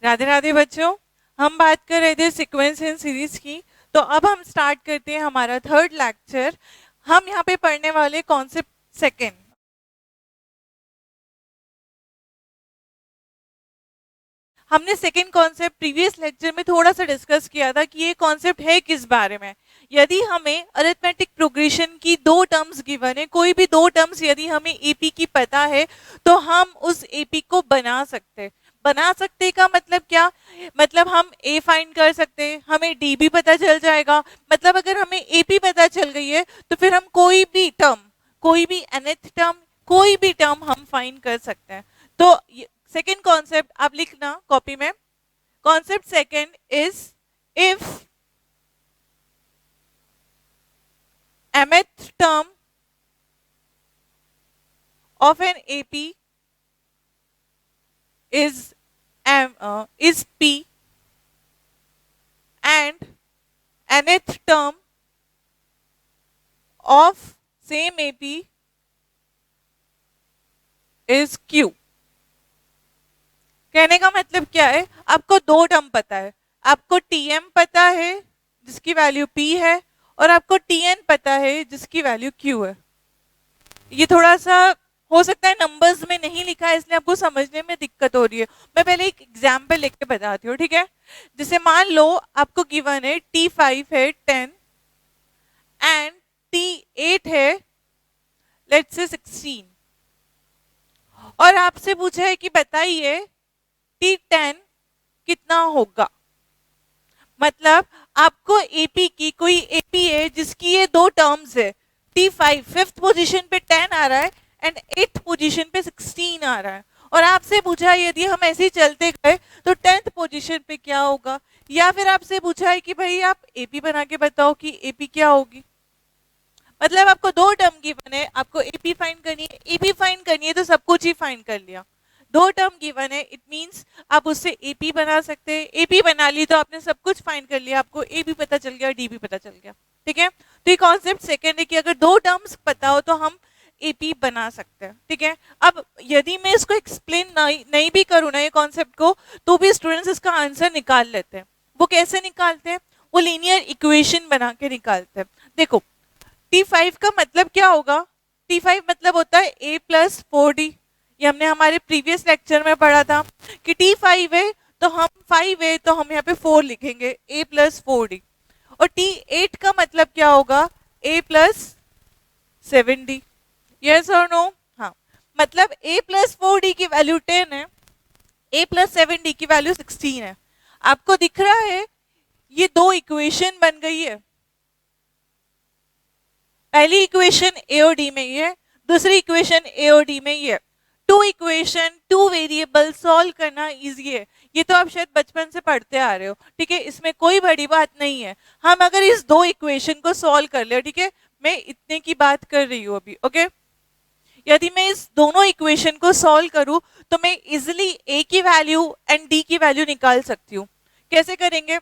राधे राधे बच्चों, हम बात कर रहे थे सीक्वेंस एंड सीरीज की। तो अब हम स्टार्ट करते हैं हमारा थर्ड लेक्चर। हम यहाँ पे पढ़ने वाले कॉन्सेप्ट सेकेंड। हमने सेकेंड कॉन्सेप्ट प्रीवियस लेक्चर में थोड़ा सा डिस्कस किया था कि ये कॉन्सेप्ट है किस बारे में। यदि हमें अरिथमेटिक प्रोग्रेशन की दो टर्म्स गिवन है, कोई भी दो टर्म्स यदि हमें एपी की पता है तो हम उस एपी को बना सकते हैं। बना सकते का मतलब क्या? मतलब हम ए फाइंड कर सकते हैं, हमें डी भी पता चल जाएगा। मतलब अगर हमें एपी पता चल गई है तो फिर हम कोई भी टर्म, कोई भी nth टर्म, कोई भी टर्म हम फाइंड कर सकते हैं। तो सेकेंड कॉन्सेप्ट आप लिखना कॉपी में। Concept second is if mth term of an AP is P and nth term of same AP is Q। कहने का मतलब क्या है? आपको दो टर्म पता है, आपको टीएम पता है जिसकी वैल्यू पी है, और आपको टीएन पता है जिसकी वैल्यू क्यू है। ये थोड़ा सा हो सकता है नंबर्स में नहीं लिखा है इसलिए आपको समझने में दिक्कत हो रही है। मैं पहले एक एग्जांपल लेके बताती हूँ, ठीक है? जैसे मान लो आपको गिवन है T5 है 10 एंड T8 है लेट्स से 16, और आपसे पूछा है कि बताइए T10 कितना होगा। मतलब आपको एपी की, कोई एपी है जिसकी ये दो टर्म्स है, T5 फिफ्थ पोजीशन पे 10 आ रहा है एंड 8th पोजीशन पे 16 आ रहा है, और आपसे पूछा यदि हम ऐसे ही चलते गए तो 10th पोजीशन पे क्या होगा। या फिर आपसे पूछा है कि भाई आप एपी बना के बताओ कि एपी क्या होगी। मतलब आपको दो टर्म गिवन है, आपको एपी फाइंड करनी है। एपी फाइंड करनी है तो सब कुछ ही फाइंड कर लिया। दो टर्म गिवन है, इट मींस आप उससे एपी बना सकते हैं। एपी बना ली तो आपने सब कुछ फाइंड कर लिया, आपको ए भी पता चल गया, डी भी पता चल गया। ठीक है, तो ये कॉन्सेप्ट सेकेंड है कि अगर दो टर्म्स पता हो तो हम एपी बना सकते हैं। ठीक है, अब यदि मैं इसको एक्सप्लेन नहीं भी करूँ ना ये कॉन्सेप्ट को, तो भी स्टूडेंट्स इसका आंसर निकाल लेते हैं। वो कैसे निकालते हैं? वो लीनियर इक्वेशन बना के निकालते हैं। देखो T5 का मतलब क्या होगा? T5 मतलब होता है a प्लस 4d। ये हमने हमारे प्रीवियस लेक्चर में पढ़ा था कि T5 है तो हम 5 है तो हम यहाँ पे 4 लिखेंगे, a प्लस 4d। और T8 का मतलब क्या होगा? a plus 7d। Yes or no? हाँ, मतलब a प्लस 4d की वैल्यू 10 है, a प्लस 7d की वैल्यू 16 है। आपको दिख रहा है ये दो इक्वेशन बन गई है। पहली इक्वेशन ए और डी में ही है, दूसरी इक्वेशन ए और डी में ही है। Two equation two variable solve करना इजी है, ये तो आप शायद बचपन से पढ़ते आ रहे हो। ठीक है, इसमें कोई बड़ी बात नहीं है। हम अगर इस दो इक्वेशन को सॉल्व कर ले, ठीक है, मैं इतने की बात कर रही हूँ अभी, ओके? यदि मैं इस दोनों इक्वेशन को सॉल्व करूं तो मैं इजिली ए की वैल्यू एंड डी की वैल्यू निकाल सकती हूँ। कैसे करेंगे?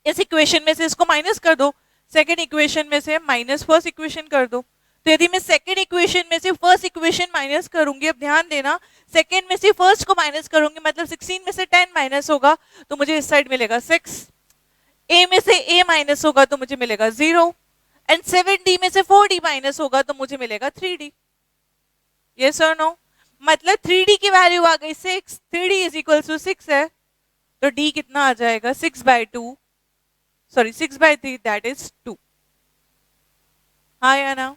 इस इक्वेशन में से इसको माइनस कर दो, सेकेंड इक्वेशन में से माइनस फर्स्ट इक्वेशन कर दो। तो यदि मैं सेकेंड इक्वेशन में से फर्स्ट इक्वेशन माइनस करूंगी, अब ध्यान देना, सेकेंड में से फर्स्ट को माइनस करूंगी मतलब 16 में से 10 माइनस होगा तो मुझे इस साइड मिलेगा 6। ए में से ए माइनस होगा तो मुझे मिलेगा 0 एंड 7d में से 4d माइनस होगा तो मुझे मिलेगा 3d। Yes or no? मतलब 3d की वैल्यू आ गई 6, 3d इज इक्वल टू 6 है, तो d कितना आ जाएगा? 6/2, सॉरी 6/3, दैट इज 2। हाँ या ना?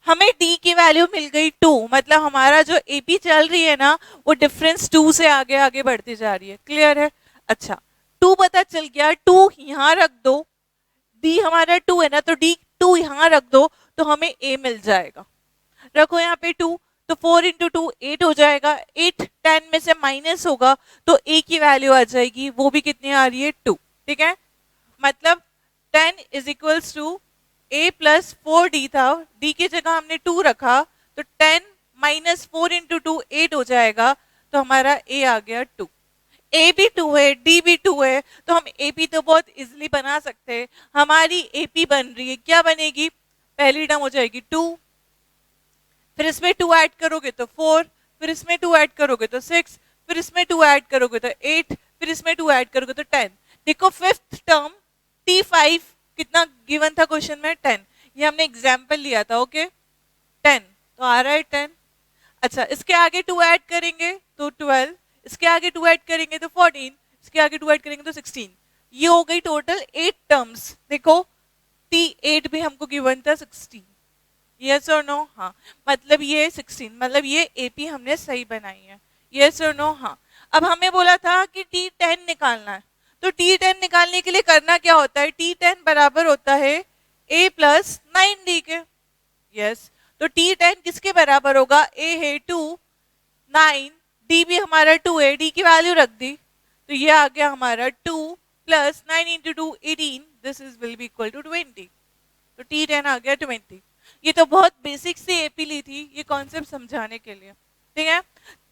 हमें d की वैल्यू मिल गई 2, मतलब हमारा जो एपी चल रही है ना वो डिफरेंस 2 से आगे आगे बढ़ती जा रही है। क्लियर है? अच्छा, 2 पता चल गया, 2 यहाँ रख दो, d हमारा 2 है ना, तो d 2 यहाँ रख दो तो हमें a मिल जाएगा। रखो यहाँ पे 2, तो 4 इंटू 2 8 हो जाएगा। 8 10 में से माइनस होगा तो a की वैल्यू आ जाएगी, वो भी कितनी आ रही है? 2। ठीक है, मतलब 10 is equals to a plus 4d था, d की जगह हमने 2 रखा तो 10 माइनस 4 इंटू 2 8 हो जाएगा, तो हमारा a आ गया 2। a भी 2 है, d भी 2 है, तो हम ap तो बहुत इजिली बना सकते हैं। हमारी ap बन रही है, क्या बनेगी? पहली टर्म हो जाएगी 2, फिर इसमें 2 ऐड करोगे तो 4, फिर इसमें 2 ऐड करोगे तो 6, फिर इसमें 2 ऐड करोगे तो 8, फिर इसमें 2 ऐड करोगे तो 10। देखो फिफ्थ टर्म T5 कितना गिवन था क्वेश्चन में, 10। ये हमने एग्जाम्पल लिया था, ओके 10, तो आ रहा है 10। अच्छा इसके आगे 2 ऐड करेंगे तो 12, इसके आगे 2 ऐड करेंगे तो 14, इसके आगे 2 ऐड करेंगे तो 16। ये हो गई टोटल 8 टर्म्स। देखो T8 भी हमको गिवन था 16, यस और नो, हाँ, मतलब ये 16, मतलब ये एपी हमने सही बनाई है, यस और नो, हाँ। अब हमें बोला था कि T10 निकालना है, तो T10 निकालने के लिए करना क्या होता है, T10 बराबर होता है A प्लस 9D के, यस। तो T10 किसके बराबर होगा, A है 2, 9, D भी हमारा 2 है, D की वैल्यू रख दी, तो ये आ गया हमारा 2 plus 9 into 2 18, this is will be equal to 20, तो T10 आ गया 20। ये तो बहुत बेसिक सी एपी ली थी ये कॉन्सेप्ट समझाने के लिए, ठीक है।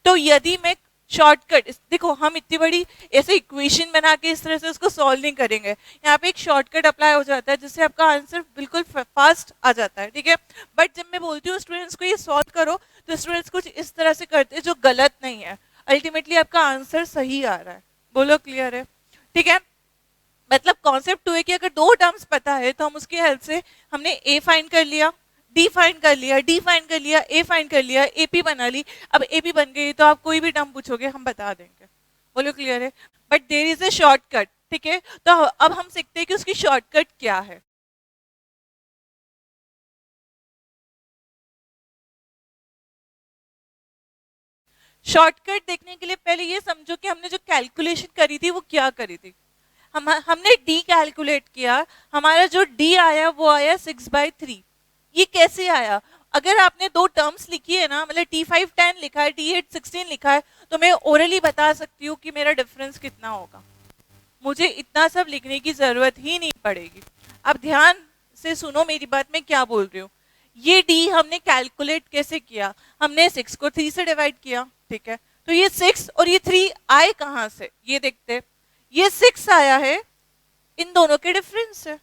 तो यदि मैं शॉर्टकट, देखो हम इतनी बड़ी ऐसे इक्वेशन बना के इस तरह से उसको सॉल्व नहीं करेंगे, यहाँ पे एक शॉर्टकट अप्लाई हो जाता है जिससे आपका आंसर बिल्कुल फास्ट आ जाता है, ठीक है। बट जब मैं बोलती हूँ स्टूडेंट्स को ये सॉल्व करो, तो स्टूडेंट्स कुछ इस तरह से करते हैं जो गलत नहीं है, अल्टीमेटली आपका आंसर सही आ रहा है। बोलो क्लियर है, ठीक है। मतलब कॉन्सेप्ट टू है कि अगर 2 टर्म्स पता है तो हम उसकी हेल्प से हमने ए फाइंड कर लिया, डी फाइंड कर लिया, डी फाइंड कर लिया, ए फाइंड कर लिया, एपी बना ली। अब एपी बन गई तो आप कोई भी टर्म पूछोगे हम बता देंगे। बोलो क्लियर है। But there is a shortcut, ठीक है। तो अब हम सीखते हैं कि उसकी शॉर्टकट क्या है। शॉर्टकट देखने के लिए पहले ये समझो कि हमने जो कैलकुलेशन करी थी वो क्या करी थी। हमने डी कैलकुलेट किया, हमारा जो डी आया वो आया 6/3। ये कैसे आया, अगर आपने 2 टर्म्स लिखी है ना, मतलब T5 10 लिखा है, T8 16 लिखा है, तो मैं ओरली बता सकती हूँ कि मेरा डिफरेंस कितना होगा, मुझे इतना सब लिखने की जरूरत ही नहीं पड़ेगी। अब ध्यान से सुनो मेरी बात, मैं क्या बोल रही हूँ। ये डी हमने कैलकुलेट कैसे किया, हमने 6 को 3 से डिवाइड किया, ठीक है। तो ये 6 और ये 3 आए कहाँ से, ये देखते। ये 6 आया है इन दोनों के डिफरेंस से,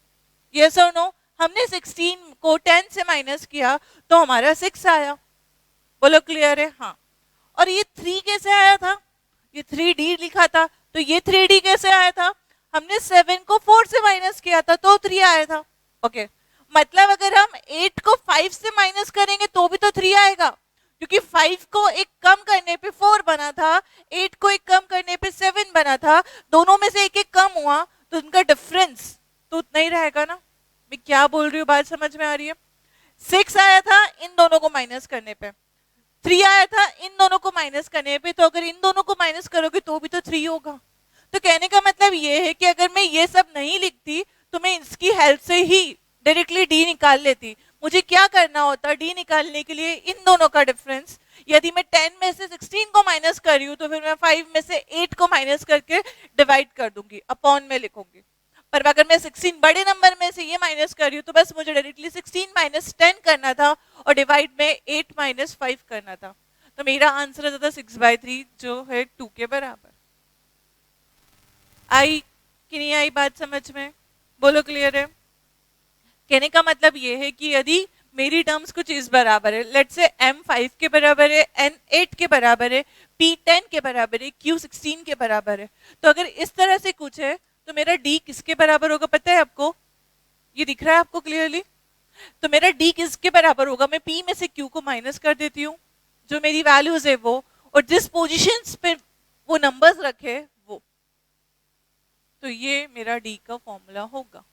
यस और नो। हमने 16 को 10 से माइनस किया तो हमारा 6 आया। बोलो क्लियर है, हाँ। और ये 3 कैसे आया था, ये 3D लिखा था, तो ये 3D कैसे आया था, हमने 7 को 4 से माइनस किया था तो 3 आया था, ओके। मतलब अगर हम 8 को 5 से माइनस करेंगे तो भी तो 3 आएगा, क्योंकि 5 को एक कम करने पे 4 बना था, 8 को एक कम करने पे 7 बना था, दोनों में से एक एक कम हुआ तो उनका डिफरेंस तो उतना ही रहेगा ना। मैं क्या बोल रही हूँ, बात समझ में आ रही है। 6 आया था इन दोनों को माइनस करने पे, 3 आया था इन दोनों को माइनस करने पे, तो अगर इन दोनों को माइनस करोगे तो भी तो 3 होगा। तो कहने का मतलब ये है कि अगर मैं ये सब नहीं लिखती तो मैं इसकी हेल्प से ही डायरेक्टली डी निकाल लेती। मुझे क्या करना होता डी निकालने के लिए, इन दोनों का डिफरेंस, यदि मैं 10 में से 16 को माइनस कर रही हूँ तो फिर मैं 5 में से 8 को माइनस करके डिवाइड कर दूंगी, अपॉन में लिखूंगी। पर अगर मैं 16 बड़े नंबर में से ये माइनस कर रही हूँ तो बस मुझे डायरेक्टली 16 माइनस 10 करना था और डिवाइड में 8 माइनस 5 करना था, तो मेरा आंसर आता था 6/3 जो है 2 के बराबर। आई कि नहीं आई बात समझ में, बोलो क्लियर है। कहने का मतलब ये है कि यदि मेरी टर्म्स कुछ इस बराबर है, लेट्स से m 5 के बराबर है, n 8 के बराबर है, p 10 के बराबर है, q 16 के बराबर है, तो अगर इस तरह से कुछ है तो मेरा d किसके बराबर होगा पता है आपको, ये दिख रहा है आपको क्लियरली। तो मेरा d किसके बराबर होगा, मैं p में से q को माइनस कर देती हूँ, जो मेरी वैल्यूज है वो, और जिस पोजीशंस पे वो नंबर्स रखे वो, तो ये मेरा d का फॉर्मूला होगा।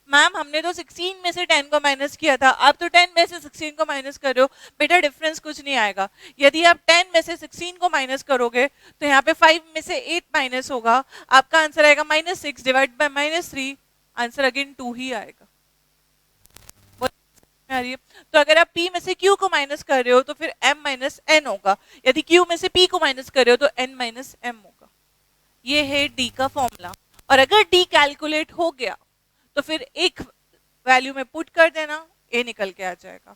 मैम हमने तो 16 में से 10 को माइनस किया था, आप तो 10 में से 16 को माइनस कर रहे हो, बेटा डिफरेंस कुछ नहीं आएगा। यदि आप 10 में से 16 को माइनस करोगे तो यहाँ पे 5 में से 8 माइनस होगा, आपका आंसर आएगा -6 डिवाइड बाय -3, आंसर अगेन 2 ही आएगा। आ रही है? तो अगर आप p में से q को माइनस कर रहे हो तो फिर m माइनस n होगा, यदि q में से p को माइनस कर रहे हो तो n माइनस m होगा। ये है d का फॉर्मूला। और अगर d कैलकुलेट हो गया तो फिर एक वैल्यू में पुट कर देना, a निकल के आ जाएगा।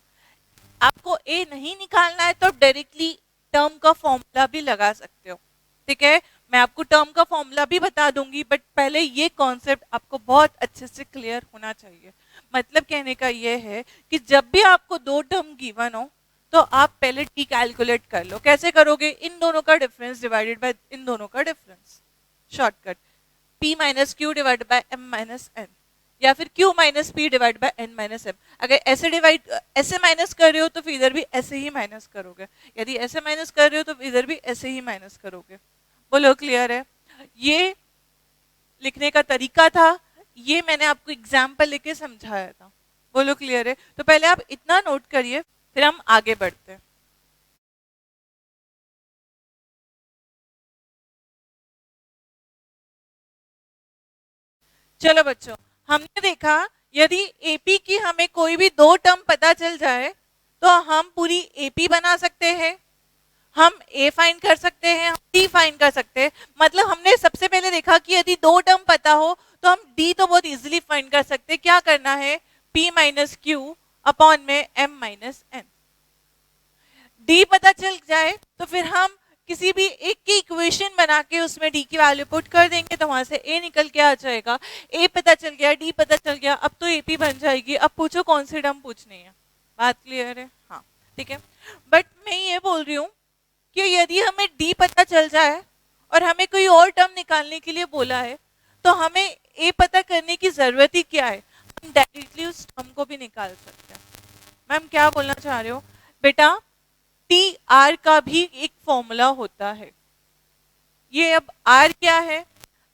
आपको a नहीं निकालना है तो आप डायरेक्टली टर्म का फॉर्मूला भी लगा सकते हो, ठीक है। मैं आपको टर्म का फॉर्मूला भी बता दूंगी, बट पहले ये कॉन्सेप्ट आपको बहुत अच्छे से क्लियर होना चाहिए। मतलब कहने का ये है कि जब भी आपको 2 टर्म गिवन हो तो आप पहले टी कैलकुलेट कर लो। कैसे करोगे, इन दोनों का डिफरेंस डिवाइडेड बाय इन दोनों का difference, shortcut p minus Q divide by m minus n, या फिर q minus p divide by n minus m। अगर ऐसे माइनस कर रहे हो तो फिर इधर भी ऐसे ही माइनस करोगे, यदि ऐसे माइनस कर रहे हो तो इधर भी ऐसे ही माइनस करोगे। बोलो क्लियर है? ये लिखने का तरीका था, ये मैंने आपको एग्जाम्पल लेके समझाया था। बोलो क्लियर है? तो पहले आप इतना नोट करिए, फिर हम आगे बढ़ते हैं। चलो बच्चों, हमने देखा यदि एपी की हमें कोई भी दो टर्म पता चल जाए तो हम पूरी एपी बना सकते हैं, हम ए फाइंड कर सकते हैं, हम डी फाइंड कर सकते हैं। मतलब हमने सबसे पहले देखा कि यदि दो टर्म पता हो तो हम डी तो बहुत इजीली फाइंड कर सकते हैं। क्या करना है? पी माइनस क्यू अपॉन में एम माइनस एन। डी पता चल जाए तो फिर हम किसी भी एक की इक्वेशन बना के उसमें डी की वैल्यू पुट कर देंगे तो वहां से ए निकल के आ जाएगा। ए पता चल गया, डी पता चल गया, अब तो एपी बन जाएगी। अब पूछो कौन सी टर्म पूछनी है। बात क्लियर है? हाँ ठीक है। बट मैं ये बोल रही हूँ कि यदि हमें डी पता चल जाए और हमें कोई और टर्म निकालने के लिए बोला है तो हमें ए पता करने की जरूरत ही क्या है, हम डायरेक्टली उस टर्म को भी निकाल सकते हैं। मैम क्या बोलना चाह रहे हो? बेटा टी आर का भी एक फॉर्मूला होता है। ये अब आर क्या है?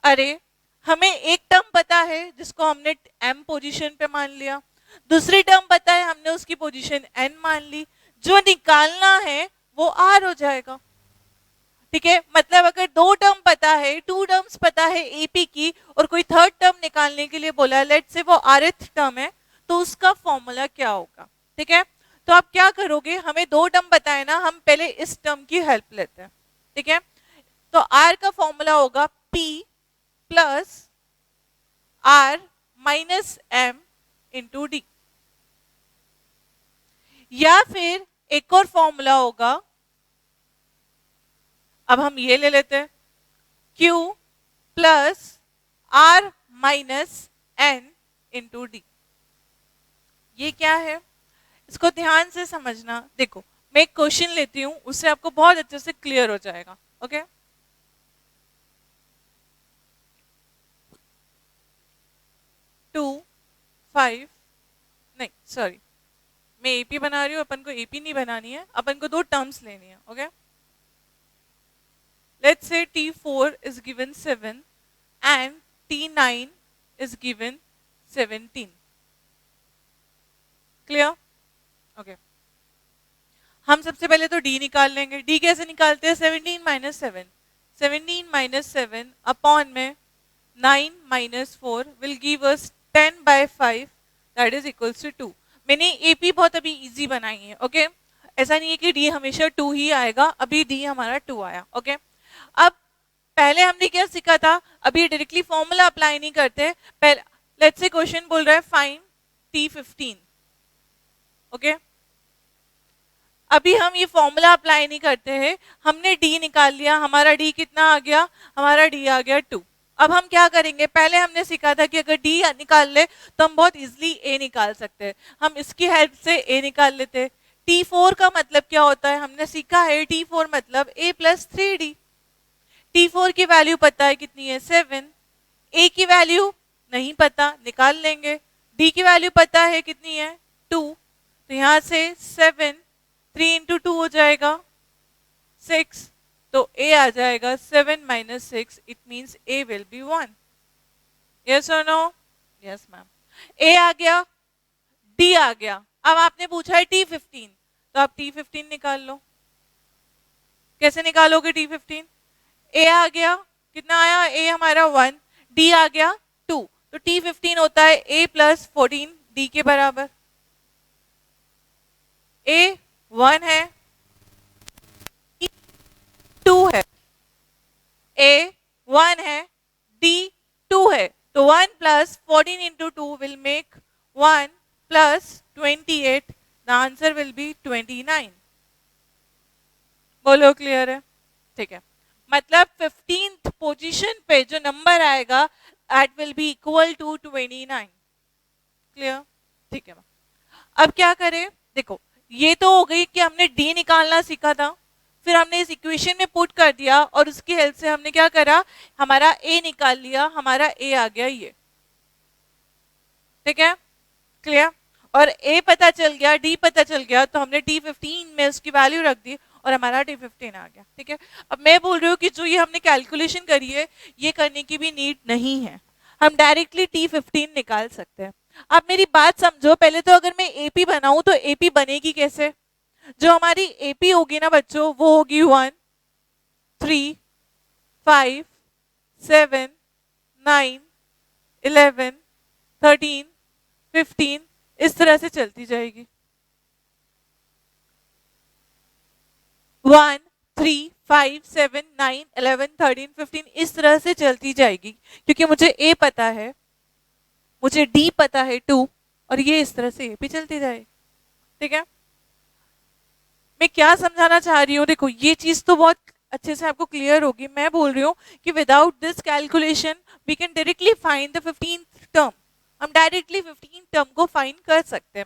अरे हमें एक टर्म पता है जिसको हमने एम पोजीशन पे मान लिया, दूसरी टर्म पता है हमने उसकी पोजीशन एन मान ली, जो निकालना है वो आर हो जाएगा। ठीक है, मतलब अगर दो टर्म पता है, टू टर्म्स पता है एपी की और कोई थर्ड टर्म निकालने के लिए बोला है, लेट्स से वो आरथ टर्म है, तो उसका फॉर्मूला क्या होगा? ठीक है, तो आप क्या करोगे, हमें दो टर्म बताए ना, हम पहले इस टर्म की हेल्प लेते हैं। ठीक है, तो आर का फॉर्मूला होगा P plus R minus M into D, या फिर एक और फॉर्मूला होगा, अब हम ये ले लेते हैं, Q plus R minus N into D. ये क्या है इसको ध्यान से समझना। देखो मैं एक क्वेश्चन लेती हूं, उससे आपको बहुत अच्छे से क्लियर हो जाएगा। ओके, 2 5 नहीं सॉरी, मैं एपी बना रही हूं, अपन को एपी नहीं बनानी है, अपन को दो टर्म्स लेनी है। Okay, let's say T4 is given 7 and T9 is given 17. Clear? Okay. हम सबसे पहले तो D निकाल लेंगे। D कैसे निकालते हैं? 17 माइनस 7, 17 माइनस 7 अपॉन में 9 minus 4 will give us 10 by 5 that is equals to 2. मैंने AP बहुत अभी इजी बनाई है। ओके, ऐसा नहीं है कि D हमेशा 2 ही आएगा, अभी D हमारा 2 आया। ओके, अब पहले हमने क्या सीखा था, अभी डायरेक्टली फॉर्मूला अप्लाई नहीं करते, पहले लेट्स से क्वेश्चन बोल रहा है फाइंड T15। ओके, अभी हम ये फॉर्मूला अप्लाई नहीं करते हैं, हमने D निकाल लिया, हमारा D कितना आ गया? हमारा D आ गया 2। अब हम क्या करेंगे, पहले हमने सीखा था कि अगर D निकाल ले तो हम बहुत इजीली A निकाल सकते हैं, हम इसकी हेल्प से A निकाल लेते हैं। T4 का मतलब क्या होता है, हमने सीखा है T4 मतलब A प्लस 3D। T4 की वैल्यू पता है कितनी है? 7। A की वैल्यू नहीं पता, निकाल लेंगे। D की वैल्यू पता है कितनी है? 2। तो यहां से 7 3 इंटू 2 हो जाएगा 6, तो A आ जाएगा 7 minus 6, it means A will be 1। Yes or no? Yes ma'am. A आ गया, D आ गया, अब आपने पूछा है T15, तो आप T15 निकाल लो। कैसे निकालोगे T15? A आ गया, कितना आया? A हमारा 1, D आ गया 2, तो T15 होता है A प्लस 14 D के बराबर। A 1 है, D 2 है, A 1 है, D 2 है, तो 1 plus 14 into 2 will make 1 plus 28, the answer will be 29। बोलो क्लियर है? ठीक है, मतलब 15th पोजीशन पे जो नंबर आएगा that will be equal to 29। Clear? ठीक है, अब क्या करें? देखो ये तो हो गई कि हमने डी निकालना सीखा था, फिर हमने इस इक्वेशन में पुट कर दिया और उसकी हेल्प से हमने क्या करा, हमारा ए निकाल लिया, हमारा ए आ गया ये, ठीक है, क्लियर। और ए पता चल गया, डी पता चल गया, तो हमने T15 में उसकी वैल्यू रख दी और हमारा T15 आ गया, ठीक है। अब मैं बोल रही हूँ कि जो ये हमने कैलकुलेशन करी है ये करने की भी नीड नहीं है, हम डायरेक्टली T15 निकाल सकते हैं। अब मेरी बात समझो, पहले तो अगर मैं एपी बनाऊं तो एपी बनेगी कैसे, जो हमारी एपी होगी ना बच्चों वो होगी 1 3 5 7 9 11 13 15 इस तरह से चलती जाएगी। 1 3 5 7 9 11 13 15 इस तरह से चलती जाएगी, क्योंकि मुझे ए पता है, मुझे डी पता है 2, और ये इस तरह से भी चलती जाएगी, ठीक है। मैं क्या समझाना चाह रही हूँ, देखो ये चीज तो बहुत अच्छे से आपको क्लियर होगी। मैं बोल रही हूँ कि without this calculation we can directly find the 15th term, हम डायरेक्टली 15 टर्म को फाइंड कर सकते हैं।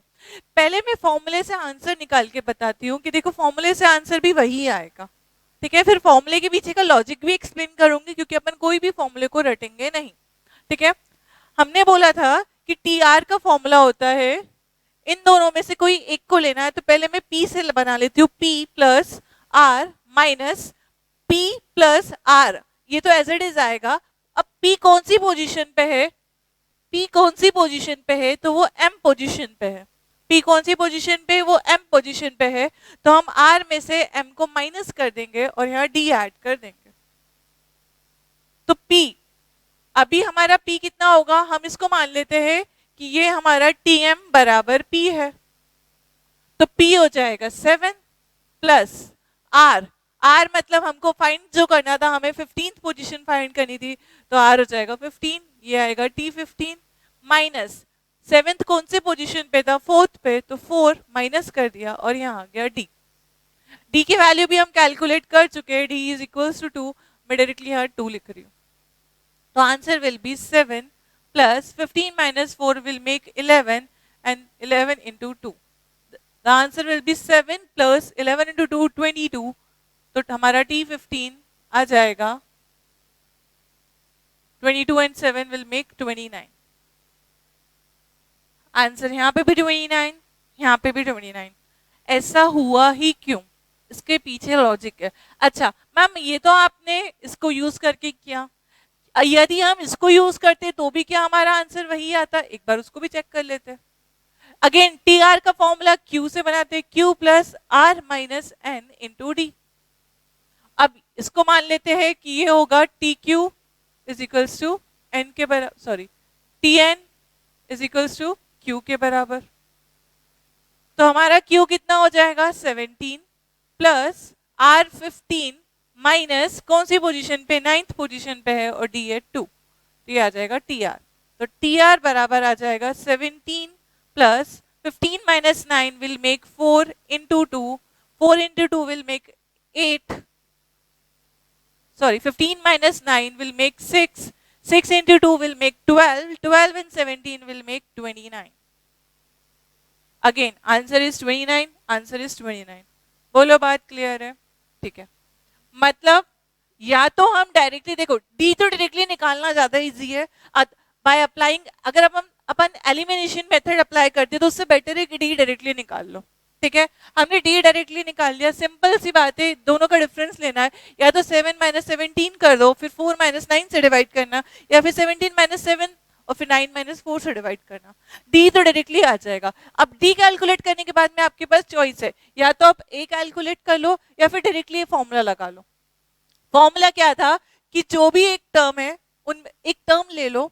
पहले मैं फॉर्मूले से आंसर निकाल के बताती हूँ कि देखो फॉर्मूले से आंसर भी वही आएगा, ठीक है। फिर फॉर्मूले के पीछे का लॉजिक भी एक्सप्लेन करूंगी, क्योंकि अपन कोई भी फॉर्मूले को रटेंगे नहीं, ठीक है। हमने बोला था कि टी आर का फॉर्मूला होता है, इन दोनों में से कोई एक को लेना है, तो पहले मैं पी से बना लेती हूँ, P plus R minus P plus R, ये तो एज इट इज आएगा। अब पी कौन सी पोजीशन पे है, पी कौन सी पोजीशन पे है, तो वो एम पोजीशन पे है। पी कौन सी पोजीशन पे, वो एम पोजीशन पे है, तो हम आर में से एम को माइनस कर देंगे और यहाँ डी ऐड कर देंगे। तो पी, अभी हमारा पी कितना होगा, हम इसको मान लेते हैं कि ये हमारा टी एम बराबर पी है, तो पी हो जाएगा 7 प्लस आर, आर मतलब हमको फाइंड जो करना था, हमें 15th पोजीशन फाइंड करनी थी, तो आर हो जाएगा 15, ये आएगा T15 माइनस 7th कौन से पोजीशन पे था, 4th पे, तो 4 माइनस कर दिया और यहाँ आ गया डी। डी की वैल्यू भी हम कैलकुलेट कर चुके हैं, डी इज इक्वल्स टू 2, मैं डायरेक्टली यहाँ 2 लिख रही हूँ। तो answer will be 7 plus 15 minus 4 will make 11 and 11 into 2, the answer will be 7 plus 11 into 2 22, तो हमारा T15 आ जाएगा 22 and 7 will make 29। आंसर यहाँ पे भी 29, यहाँ पे भी 29। ऐसा हुआ ही क्यों, इसके पीछे लॉजिक है। अच्छा मैम ये तो आपने इसको यूज करके किया, यदि हम इसको यूज करते तो भी क्या हमारा आंसर वही आता, एक बार उसको भी चेक कर लेते। अगेन टी आर का फॉर्मूला क्यू से बनाते, Q plus R minus N into D. अब इसको मान लेते हैं कि ये होगा T Q is equals to N के बराबर, sorry T N is equals to Q के बराबर। तो हमारा क्यू कितना हो जाएगा 17 प्लस आर 15 माइनस कौन सी पोजीशन पे, 9th पोजीशन पे है, और डी है 2, तो ये आ जाएगा टी आर। तो टी आर बराबर आ जाएगा 17 plus 15 minus 9 will make 4 into 2, 4 into 2 will make 8, sorry 15 minus 9 will make 6, 6 into 2 will make 12, 12 and 17 will make 29। Again answer is 29, answer is 29। बोलो बात क्लियर है, ठीक है। मतलब या तो हम डायरेक्टली, देखो डी तो डायरेक्टली निकालना ज्यादा इजी है बाय अप्लाइंग, अगर अपन एलिमिनेशन मेथड अप्लाई करते तो उससे बेटर है कि डी डायरेक्टली निकाल लो, ठीक है। हमने डी डायरेक्टली निकाल लिया, सिंपल सी बात है, दोनों का डिफरेंस लेना है, या तो 7 माइनस 17 कर दो, फिर 4 माइनस 9 से डिवाइड करना, या फिर 17 माइनस 7 और फिर 9 माइनस 4 से डिवाइड करना, डी तो डायरेक्टली आ जाएगा। अब डी कैलकुलेट करने के बाद में आपके पास चॉइस है, या तो आप ए कैलकुलेट कर लो या फिर डायरेक्टली फॉर्मूला लगा लो। फॉर्मूला क्या था कि जो भी एक टर्म है उन एक टर्म ले लो,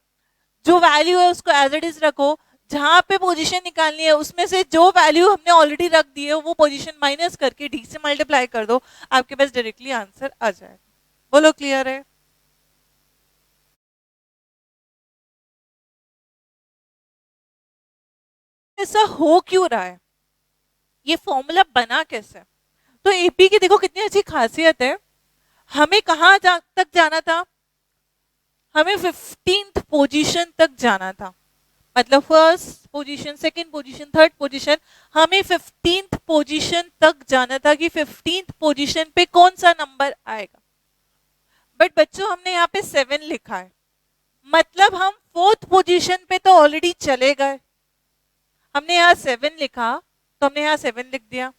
जो वैल्यू है उसको एज इट इज रखो, जहां पे पोजीशन निकालनी है उसमें से जो वैल्यू हमने ऑलरेडी रख दी है वो पोजीशन माइनस करके डी से मल्टीप्लाई कर दो, आपके पास डायरेक्टली आंसर आ जाएगा। बोलो क्लियर है? ऐसा हो क्यों रहा है, ये फॉर्मूला बना कैसे? तो एपी की देखो कितनी अच्छी खासियत है, हमें कहां तक जाना था, हमें 15th पोजीशन तक जाना था, मतलब first position, second position, third position, हमें 15th पोजीशन तक जाना था कि 15th पोजीशन पे कौन सा नंबर आएगा। बट बच्चों हमने यहाँ पे 7 लिखा है, मतलब हम 4th पोजीशन पे तो ऑलरेडी चले गए। हमने यहाँ 7 लिखा तो हमने यहाँ 7 लिख दिया,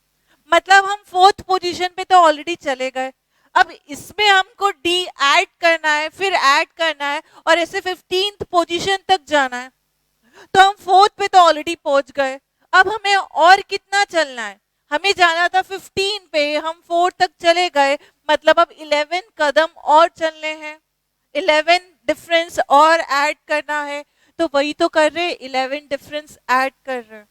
मतलब हम 4th पोजीशन पे तो ऑलरेडी चले गए। अब इसमें हमको डी ऐड करना है, फिर ऐड करना है, और ऐसे 15th पोजीशन तक जाना है। तो हम 4th पे तो ऑलरेडी पहुंच गए, अब हमें और कितना चलना है? हमें जाना था 15 पे, हम 4 तक चले गए, मतलब अब 11 कदम और चलने हैं, 11 डिफरेंस और ऐड करना है। तो वही तो कर रहे, 11 डिफरेंस ऐड कर रहे।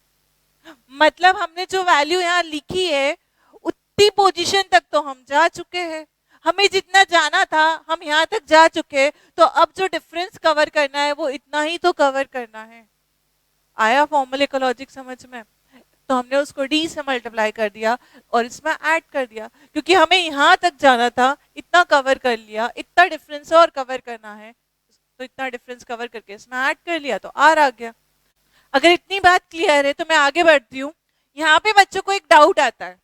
मतलब हमने जो वैल्यू यहाँ लिखी है उतनी पोजीशन तक तो हम जा चुके हैं, हमें जितना जाना था हम यहाँ तक जा चुके, तो अब जो डिफरेंस कवर करना है वो इतना ही तो कवर करना है। आया फॉर्मूले का लॉजिक समझ में? तो हमने उसको डी से मल्टीप्लाई कर दिया और इसमें ऐड कर दिया, क्योंकि हमें यहाँ तक जाना था, इतना कवर कर लिया, इतना डिफरेंस और कवर करना है, तो इतना डिफरेंस कवर करके इसमें ऐड कर लिया तो आर आ गया। अगर इतनी बात क्लियर है तो मैं आगे बढ़ती हूँ। यहाँ पे बच्चों को एक डाउट आता है,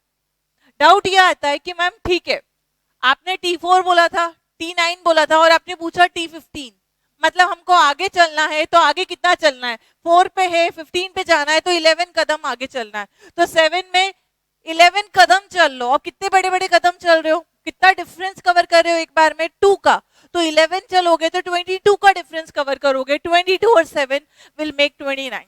डाउट ये आता है कि मैम ठीक है, आपने T4 बोला था, T9 बोला था, और आपने पूछा T15, मतलब हमको आगे चलना है, तो आगे कितना चलना है? 4 पे है, 15 पे जाना है, तो 11 कदम आगे चलना है। तो 7 में 11 कदम चल लो, और कितने बड़े बड़े कदम चल रहे हो, कितना डिफरेंस कवर कर रहे हो एक बार में? 2 का। तो 11 चलोगे तो 22 का डिफरेंस कवर करोगे, 22 और 7 विल मेक 29।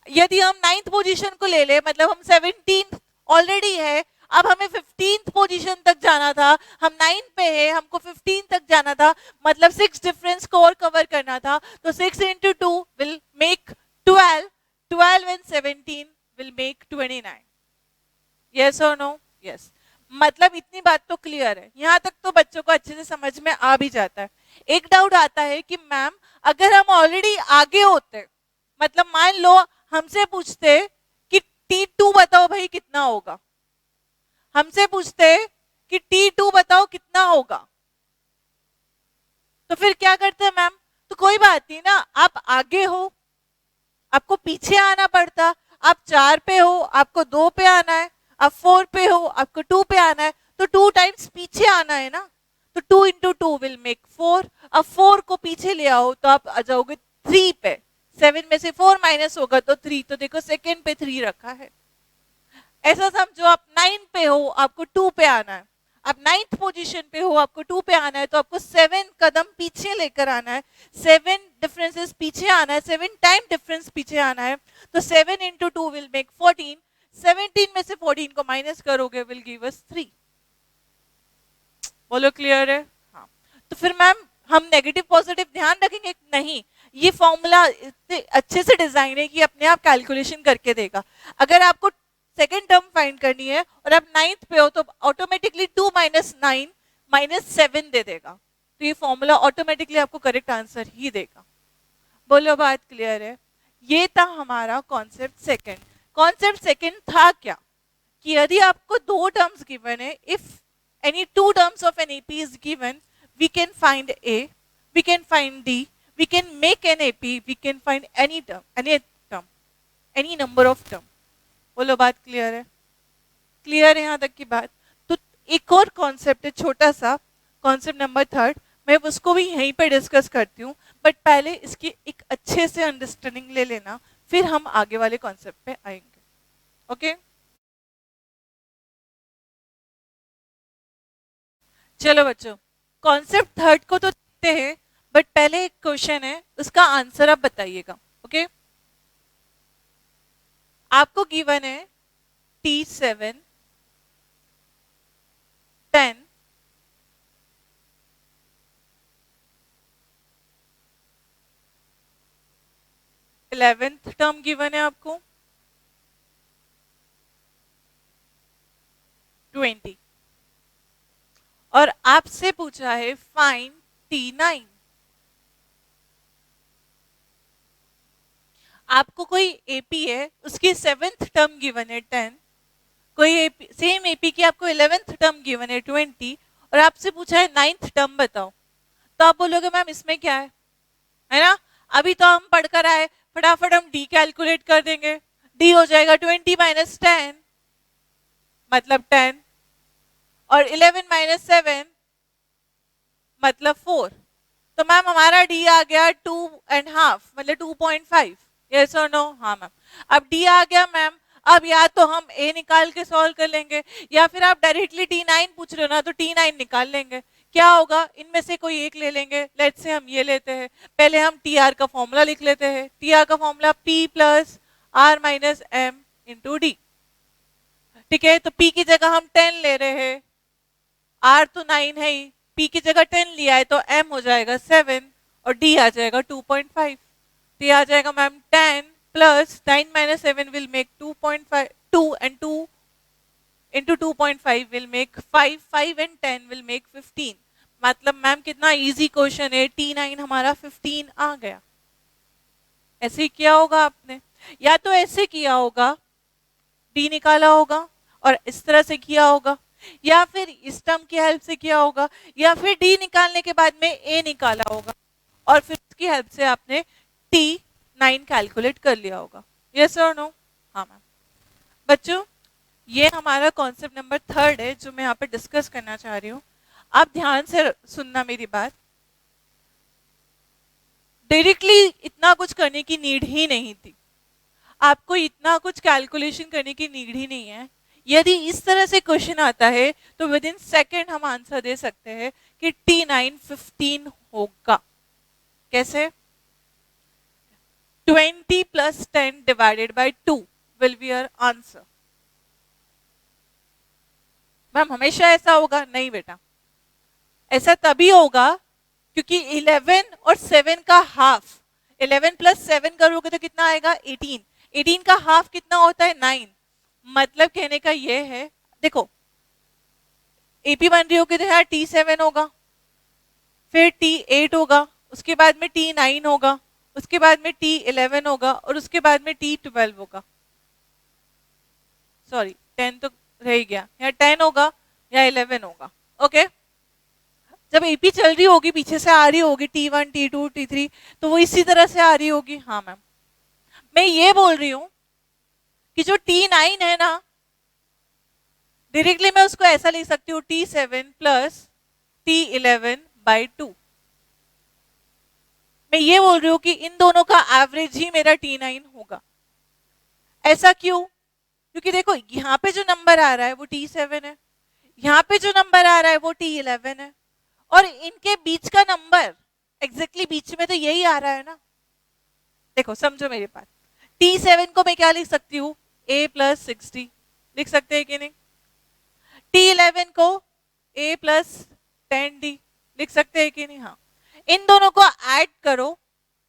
यदि हम 9th पोजीशन को ले ले, मतलब हम 17 ऑलरेडी है, अब हमें 15th पोजीशन तक जाना था, हम 9 पे है, हमको 15 तक जाना था, मतलब 6 डिफरेंस को और कवर करना था। तो 6 into 2 will make 12, 12 and 17 will make 29। yes or no? yes। मतलब इतनी बात तो क्लियर है, यहाँ तक तो बच्चों को अच्छे से समझ में आ भी जाता है। एक डाउट आता है कि मैम अगर हम ऑलरेडी आगे होते, मतलब मान लो हमसे पूछते कि T2 बताओ भाई कितना होगा, हमसे पूछते कि T2 बताओ कितना होगा, तो फिर क्या करते हैं मैम? तो कोई बात नहीं ना, आप आगे हो, आपको पीछे आना पड़ता, आप 4 पे हो, आपको 2 पे आना है, आप 4 पे हो, आपको 2 पे आना है, तो 2 टाइम्स पीछे आना है ना, तो 2 into 2 will make 4। अब 4 को पीछे ले आओ तो आप आ जाओगे 3 पे, 7 में से 4 माइनस होगा तो 3, तो देखो सेकेंड पे 3 रखा है। ऐसा समझो आप 9 पे हो, आपको 2 पे आना है, आप 9th पोजीशन पे हो, आपको 2 पे आना है, तो आपको 7 कदम पीछे लेकर आना है, 7 डिफरेंसेस पीछे आना है, 7 टाइम डिफरेंस पीछे आना है, तो 7 into 2 will make 14, 17 में से 14 को माइनस करोगे will give us 3। बोलो क्लियर है? हाँ। तो फिर मैम हम नेगेटिव पॉजिटिव ध्यान रखेंगे? नहीं, ये फॉर्मूला इतने अच्छे से डिजाइन है कि अपने आप कैलकुलेशन करके देगा। अगर आपको सेकेंड टर्म फाइंड करनी है और आप 9th पे हो, तो ऑटोमेटिकली 2 minus 9 minus 7 दे देगा, तो ये फॉर्मूला ऑटोमेटिकली आपको करेक्ट आंसर ही देगा। बोलो बात क्लियर है? ये था हमारा कॉन्सेप्ट सेकेंड। कॉन्सेप्ट सेकेंड था क्या कि यदि आपको 2 टर्म्स गिवन है, if any 2 terms of an AP is given, we can find A, we can find D, we can make an AP, we can find any term, any number of term। बोलो बात clear है? Clear है यहाँ तक की बात? तो एक और कॉन्सेप्ट है छोटा सा, कॉन्सेप्ट नंबर 3, मैं उसको भी यहीं पे डिस्कस करती हूँ, बट पहले इसकी एक अच्छे से अंडरस्टैंडिंग ले लेना, फिर हम आगे वाले कॉन्सेप्ट पे आएंगे। ओके चलो बच्चों, कॉन्सेप्ट 3 को तो देखते हैं, बट पहले एक क्वेश्चन है, उसका आंसर आप बताइएगा। ओके आपको गिवन है T7, 10, 11th टर्म गिवन है आपको 20, और आपसे पूछा है फाइंड T9। आपको कोई एपी है, उसकी 7th टर्म गिवन है 10, कोई एपी सेम एपी की आपको 11th टर्म गिवन है 20, और आपसे पूछा है 9th टर्म बताओ, तो आप बोलोगे मैम इसमें क्या है ना? अभी तो हम पढ़कर आए फटाफट हम डी कैलकुलेट कर देंगे। डी हो जाएगा 20 माइनस 10 मतलब 10 और 11 माइनस 7 मतलब 4। तो मैम हमारा डी आ गया 2.5 मतलब 2.5। Yes or no? हाँ मैम। अब डी आ गया मैम। अब या तो हम ए निकाल के सॉल्व कर लेंगे या फिर आप डायरेक्टली T9 पूछ रहे हो ना तो T9 निकाल लेंगे। क्या होगा, इनमें से कोई एक ले लेंगे। लेट्स से हम ये लेते हैं। पहले हम टी आर का फॉर्मूला लिख लेते हैं। टी आर का formula P plus R minus M into D. ठीक है, तो P की जगह हम 10 ले रहे हैं, R तो 9 है ही, P की जगह 10 लिया है तो M हो जाएगा 7 और D आ जाएगा 2.5। तो आ जाएगा ma'am 10 plus 9 minus 7 will make 2.5, 2 and 2 into 2.5 will make 5, 5 and 10 will make 15। मतलब मैम कितना इजी क्वेश्चन है, T9 हमारा 15 आ गया। ऐसे ही किया होगा आपने, या तो ऐसे किया होगा, D निकाला होगा और इस तरह से किया होगा, या फिर इस टर्म की हेल्प से किया होगा, या फिर डी निकालने के बाद में ए निकाला होगा और फिर उसकी हेल्प से आपने T9 कैलकुलेट कर लिया होगा। Yes or no? हाँ मैम। बच्चों ये हमारा कॉन्सेप्ट नंबर 3 है जो मैं यहाँ पे डिस्कस करना चाह रही हूँ। आप ध्यान से सुनना मेरी बात। डायरेक्टली इतना कुछ करने की नीड ही नहीं थी, आपको इतना कुछ कैलकुलेशन करने की नीड ही नहीं है। यदि इस तरह से क्वेश्चन आता है तो विद इन सेकेंड हम आंसर दे सकते हैं कि T9 15 होगा। कैसे? 20 प्लस 10 divided by 2 will be our answer. Ma'am हमेशा ऐसा होगा? नहीं बेटा, ऐसा तभी होगा क्योंकि 11 और 7 का हाफ, 11 प्लस 7 करोगे तो कितना आएगा? 18। 18 का हाफ कितना होता है? 9। मतलब कहने का ये है, देखो एपी बन रही होगी तो यार T7 होगा, फिर T8 होगा, उसके बाद में T9 होगा, उसके बाद में T11 होगा और उसके बाद में T12 होगा। सॉरी 10 तो रह ही गया, या 10 होगा या 11 होगा। ओके, जब एपी चल रही होगी पीछे से आ रही होगी T1 T2 T3 तो वो इसी तरह से आ रही होगी। हाँ मैम, मैं ये बोल रही हूं कि जो T9 है ना, डायरेक्टली मैं उसको ऐसा लिख सकती हूँ T7 प्लस T11 बाई 2। मैं ये बोल रही हूँ कि इन दोनों का एवरेज ही मेरा T9 होगा। ऐसा क्यों? क्योंकि देखो यहाँ पे जो नंबर आ रहा है वो T7 है, यहाँ पे जो नंबर आ रहा है वो T11 है और इनके बीच का नंबर एग्जैक्टली बीच में तो यही आ रहा है ना। देखो समझो मेरी बात, T7 को मैं क्या लिख सकती हूँ? A प्लस 60 लिख सकते हैं कि नहीं? T11 को A प्लस 10D लिख सकते हैं कि नहीं? हाँ। इन दोनों को ऐड करो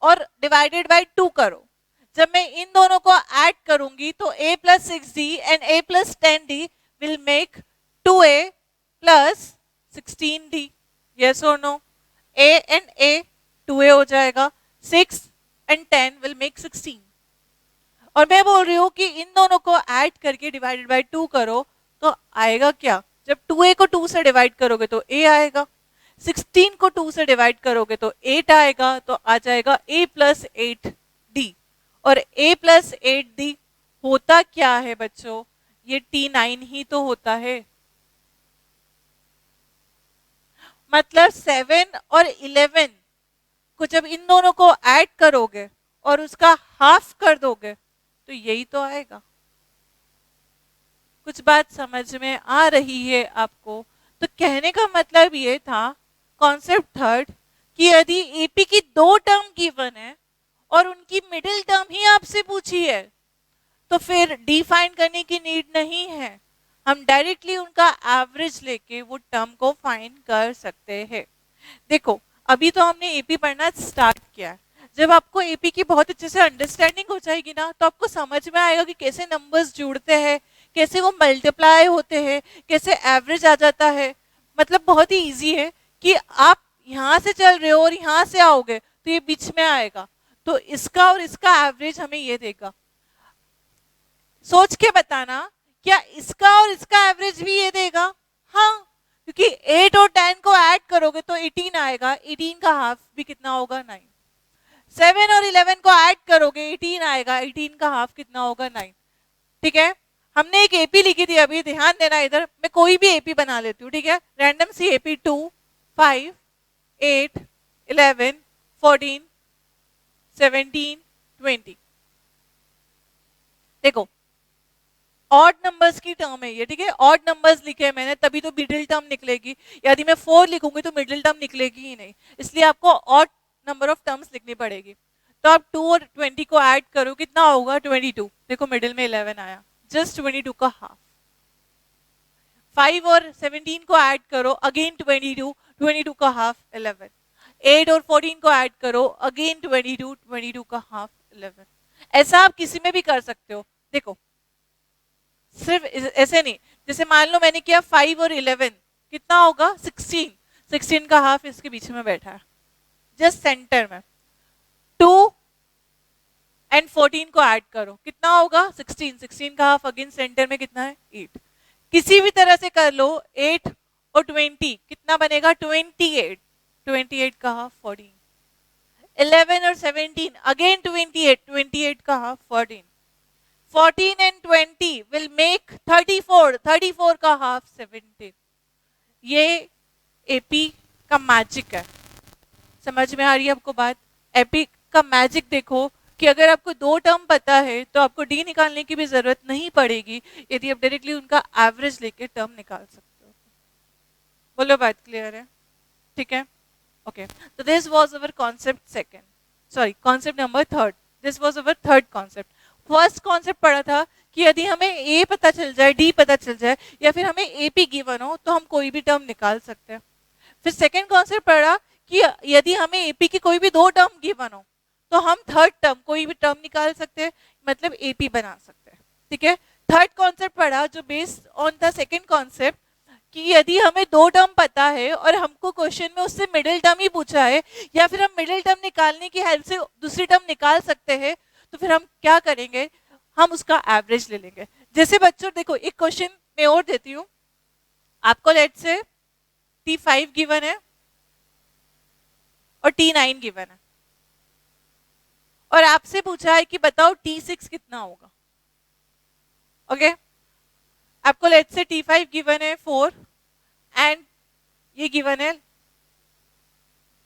और डिवाइडेड बाय 2 करो। जब मैं इन दोनों को ऐड करूंगी तो A plus 6D and A plus 10D will make 2A plus 16D। Yes or no? A and A 2A हो जाएगा, 6 एंड 10 विल मेक 16। और मैं बोल रही हूँ कि इन दोनों को ऐड करके डिवाइडेड बाय 2 करो तो आएगा क्या? जब 2A को 2 से डिवाइड करोगे तो A आएगा, 16 को 2 से डिवाइड करोगे तो 8 आएगा, तो आ जाएगा A प्लस 8D। और A प्लस 8D होता क्या है बच्चों? ये T9 ही तो होता है। मतलब 7 और 11 को जब इन दोनों को ऐड करोगे और उसका हाफ कर दोगे तो यही तो आएगा। कुछ बात समझ में आ रही है आपको? तो कहने का मतलब ये था कॉन्सेप्ट थर्ड कि यदि एपी की 2 टर्म गिवन है और उनकी मिडिल टर्म ही आपसे पूछी है तो फिर डिफाइन करने की नीड नहीं है, हम डायरेक्टली उनका एवरेज लेके वो टर्म को फाइंड कर सकते हैं। देखो अभी तो हमने एपी पढ़ना स्टार्ट किया है, जब आपको एपी की बहुत अच्छे से अंडरस्टैंडिंग हो जाएगी ना तो आपको समझ में आएगा कि कैसे नंबर्स जुड़ते हैं, कैसे वो मल्टीप्लाई होते हैं, कैसे एवरेज आ जाता है। मतलब बहुत ही इजी है कि आप यहाँ से चल रहे हो और यहाँ से आओगे तो ये बीच में आएगा, तो इसका और इसका एवरेज हमें ये देगा। सोच के बताना, क्या इसका और इसका एवरेज भी ये देगा? हाँ, क्योंकि 8 और 10 को ऐड करोगे तो 18 आएगा, 18 का हाफ भी कितना होगा? 9। 7 और 11 को ऐड करोगे 18 आएगा, 18 का हाफ कितना होगा 9। ठीक है, हमने एक एपी लिखी थी अभी, ध्यान देना इधर, मैं कोई भी एपी बना लेती हूँ, ठीक है, रैंडम सी एपी 2 5 8 11 14 17 20। देखो ऑड नंबर्स की टर्म है ये, ठीक है, ऑड नंबर्स लिखे हैं मैंने तभी तो मिडिल टर्म निकलेगी, यदि मैं 4 लिखूंगी तो मिडिल टर्म निकलेगी ही नहीं, इसलिए आपको ऑड नंबर ऑफ टर्म्स लिखनी पड़ेगी। तो आप 2 और 20 को ऐड करो, कितना होगा 22, देखो मिडिल में 11 आया, जस्ट 22 का हाफ। 5 और 17 को ऐड करो, अगेन 22, 22 का हाफ 11। 8 और 14 को ऐड करो, अगेन 22, 22 का हाफ 11। ऐसा आप किसी में भी कर सकते हो। देखो सिर्फ ऐसे नहीं, जैसे मान लो मैंने किया 5 और 11, कितना होगा 16, 16 का हाफ इसके बीच में बैठा है, जस्ट सेंटर में। 2 एंड 14 को ऐड करो, कितना होगा 16, 16 का हाफ अगेन सेंटर में कितना है 8। किसी भी तरह से कर लो, 8 और 20 कितना बनेगा 28, 28 का हाफ 14। 11 और 17 अगेन 28, 28 का हाफ 14। 14 and 20 will make 34, 34 का हाफ 17। ये एपी का मैजिक है, समझ में आ रही है आपको बात? एपी का मैजिक देखो कि अगर आपको दो टर्म पता है तो आपको डी निकालने की भी जरूरत नहीं पड़ेगी, यदि आप डायरेक्टली उनका एवरेज लेके टर्म निकाल सकते हो। बोलो बात क्लियर है? ठीक है, ओके। तो this was our concept second, sorry concept number third, this was our third concept. First concept पढ़ा था कि यदि हमें ए पता चल जाए, डी पता चल जाए, या फिर हमें एपी गिवन हो तो हम कोई भी टर्म निकाल सकते हैं। फिर सेकंड कॉन्सेप्ट पढ़ा कि यदि हमें एपी की कोई भी दो टर्म गिवन हो तो हम थर्ड टर्म कोई भी टर्म निकाल सकते हैं, मतलब एपी बना सकते हैं। ठीक है, थर्ड कॉन्सेप्ट पढ़ा जो based on the second concept कि यदि हमें दो टर्म पता है और हमको क्वेश्चन में उससे मिडिल टर्म ही पूछा है, या फिर हम मिडिल टर्म निकालने की हेल्प से दूसरी टर्म निकाल सकते हैं, तो फिर हम क्या करेंगे, हम उसका एवरेज ले लेंगे। जैसे बच्चों देखो एक क्वेश्चन मैं और देती हूँ आपको, लेट से T5 गिवन है और T9 गिवन है, और आपसे पूछा है कि बताओ T6 कितना होगा। ओके, आपको लेट से T5 गिवन है 4 एंड ये गिवन है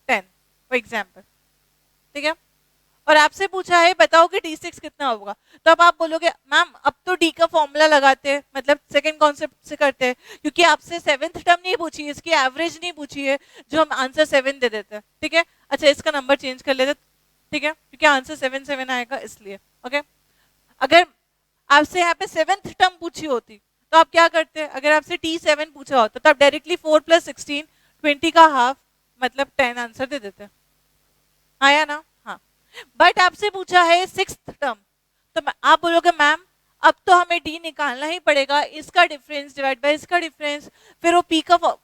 10 फॉर एग्जाम्पल, ठीक है, और आपसे पूछा है बताओ कि D6 कितना होगा। तो अब आप बोलोगे मैम अब तो D का फॉर्मूला लगाते हैं, मतलब सेकंड कॉन्सेप्ट से करते हैं, क्योंकि आपसे सेवेंथ टर्म नहीं पूछी है, इसकी एवरेज नहीं पूछी है, जो हम आंसर 7 दे देते हैं। ठीक है, अच्छा इसका नंबर चेंज कर लेते, ठीक है, क्योंकि आंसर 7 7 आएगा इसलिए। ओके, अगर आपसे यहाँ पे सेवेंथ टर्म पूछी होती तो आप क्या करते हैं, अगर आपसे T7 पूछा होता तो आप डायरेक्टली 4 + 16 20 का हाफ मतलब 10 आंसर दे देते हैं, आया ना? हाँ, बट आपसे पूछा है सिक्स्थ टर्म, तो आप बोलोगे मैम अब तो हमें डी निकालना ही पड़ेगा, इसका डिफरेंस डिवाइड बाय इसका डिफरेंस, फिर वो पी का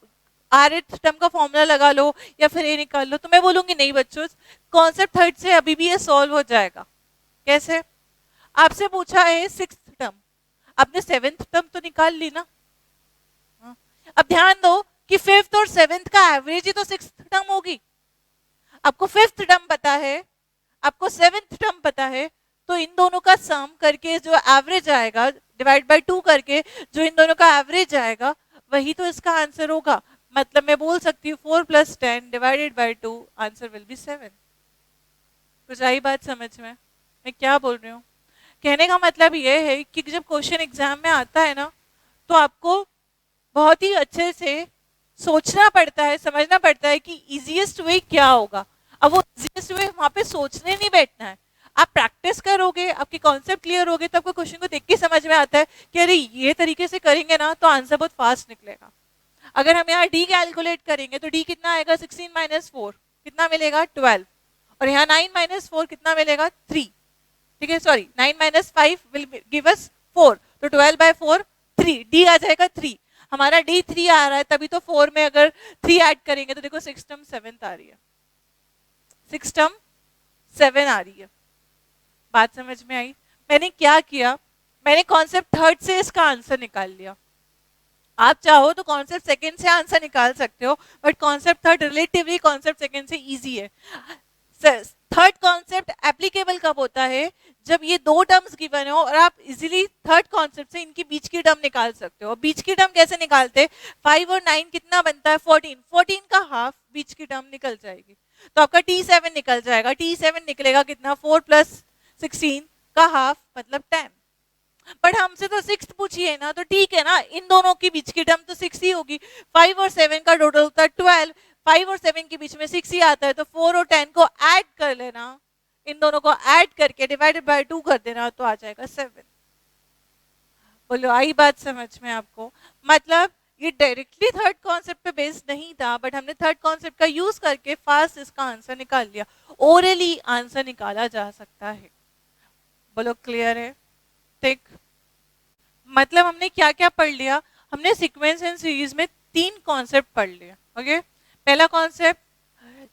आरथ टर्म का फॉर्मूला लगा लो या फिर ए निकाल लो। तो मैं बोलूंगी नहीं बच्चों, कॉन्सेप्ट थर्ड से अभी भी ये सॉल्व हो जाएगा। कैसे? आपसे पूछा है सिक्स्थ टर्म, आपने सेवेंथ टर्म तो निकाल ली ना। अब ध्यान दो कि फिफ्थ और सेवेंथ का एवरेज ही तो सिक्स्थ टर्म होगी। आपको फिफ्थ टर्म पता है, आपको सेवेंथ टर्म पता है, तो इन दोनों का सम करके जो एवरेज आएगा डिवाइड बाय 2 करके जो इन दोनों का एवरेज आएगा वही तो इसका आंसर होगा। मतलब मैं बोल सकती हूँ 4 + 10 divided by 2 answer will be 7। कुछ आई बात समझ में? मैं क्या बोल रही हूँ? कहने का मतलब ये है कि जब क्वेश्चन एग्जाम में आता है ना तो आपको बहुत ही अच्छे से सोचना पड़ता है, समझना पड़ता है कि इजीएस्ट वे क्या होगा। अब वो इजीएस्ट वे वहां पे सोचने नहीं बैठना है, आप प्रैक्टिस करोगे, आपके कॉन्सेप्ट क्लियर होगे, तो आपको क्वेश्चन को देख के समझ में आता है कि अरे ये तरीके से करेंगे ना तो आंसर बहुत फास्ट निकलेगा। अगर हम यहाँ डी कैलकुलेट करेंगे तो डी कितना आएगा 16 - 4 कितना मिलेगा 12, और यहाँ 9 - 4 कितना मिलेगा 3। ठीक है, सॉरी 9 - 5 विल गिव अस 4, तो 12/4 3, डी आ जाएगा 3। हमारा डी 3 आ रहा है, तभी तो 4 में अगर 3 ऐड करेंगे तो देखो 6 टर्म 7 आ रही है, 6 टर्म 7 आ रही है। बात समझ में आई? मैंने क्या किया, मैंने कॉन्सेप्ट थर्ड से इसका आंसर निकाल लिया। आप चाहो तो कॉन्सेप्ट सेकंड से आंसर निकाल सकते हो, but concept third relatively concept second से इजी है। थर्ड कॉन्सेप्ट एप्लीकेबल कब होता है, जब ये दो टर्म्स गिवन हो और आप इजीली थर्ड कॉन्सेप्ट से इनकी बीच की टर्म निकाल सकते हो। बीच की टर्म कैसे निकालते, 5 और 9 कितना बनता है 14, 14 का हाफ बीच की टर्म निकल जाएगी, तो आपका T7 निकल जाएगा। T7 निकलेगा कितना, 4 + 16 का हाफ मतलब 10। बट हमसे तो 6 पूछी है ना, तो ठीक है ना, इन दोनों की बीच की टर्म तो 6 ही होगी। 5 और 7 का टोटल होता है 12, 5 और 7 के बीच में 6 ही आता है, तो 4 और 10 को ऐड कर लेना, इन दोनों को ऐड करके डिवाइडेड बाय 2 कर देना, तो आ जाएगा 7। बोलो आई बात समझ में आपको? मतलब ये डायरेक्टली थर्ड कॉन्सेप्ट पे बेस्ड नहीं था, बट हमने थर्ड कॉन्सेप्ट का यूज करके फास्ट इसका आंसर निकाल लिया। ओरली आंसर निकाला जा सकता है। बोलो क्लियर है? ठीक, मतलब हमने क्या क्या पढ़ लिया, हमने सीक्वेंस एंड सीरीज में 3 कॉन्सेप्ट पढ़ लिए। ओके, पहला कॉन्सेप्ट,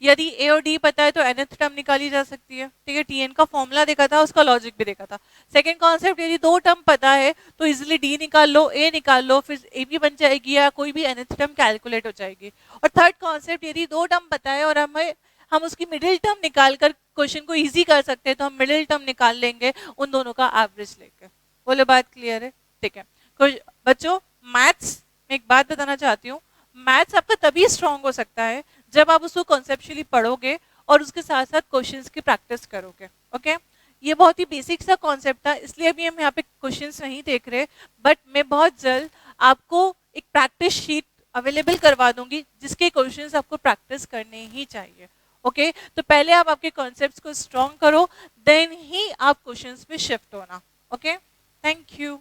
यदि ए और डी पता है तो nth टर्म निकाली जा सकती है, ठीक है, टीएन का फॉर्मूला देखा था, उसका लॉजिक भी देखा था। सेकंड कॉन्सेप्ट, यदि 2 टर्म पता है तो इजीली डी निकाल लो, ए निकाल लो, फिर ए भी बन जाएगी या कोई भी nth टर्म कैलकुलेट हो जाएगी। और थर्ड कॉन्सेप्ट, यदि 2 टर्म पता है और हम उसकी मिडिल टर्म निकाल कर क्वेश्चन को ईजी कर सकते हैं, तो हम मिडिल टर्म निकाल लेंगे उन दोनों का एवरेज लेकर। बोलो बात क्लियर है? ठीक है बच्चों, मैथ्स में एक बात बताना चाहती हूँ, मैथ्स आपका तभी स्ट्रांग हो सकता है जब आप उसको कॉन्सेप्चुअली पढ़ोगे और उसके साथ साथ क्वेश्चंस की प्रैक्टिस करोगे। ओके, ये बहुत ही बेसिक सा कॉन्सेप्ट था, इसलिए अभी हम यहाँ पे क्वेश्चंस नहीं देख रहे, बट मैं बहुत जल्द आपको एक प्रैक्टिस शीट अवेलेबल करवा दूंगी जिसके क्वेश्चंस आपको प्रैक्टिस करने ही चाहिए। ओके, तो पहले आप आपके कॉन्सेप्ट्स को स्ट्रॉन्ग करो, देन ही आप क्वेश्चंस पे शिफ्ट होना। Okay, thank you.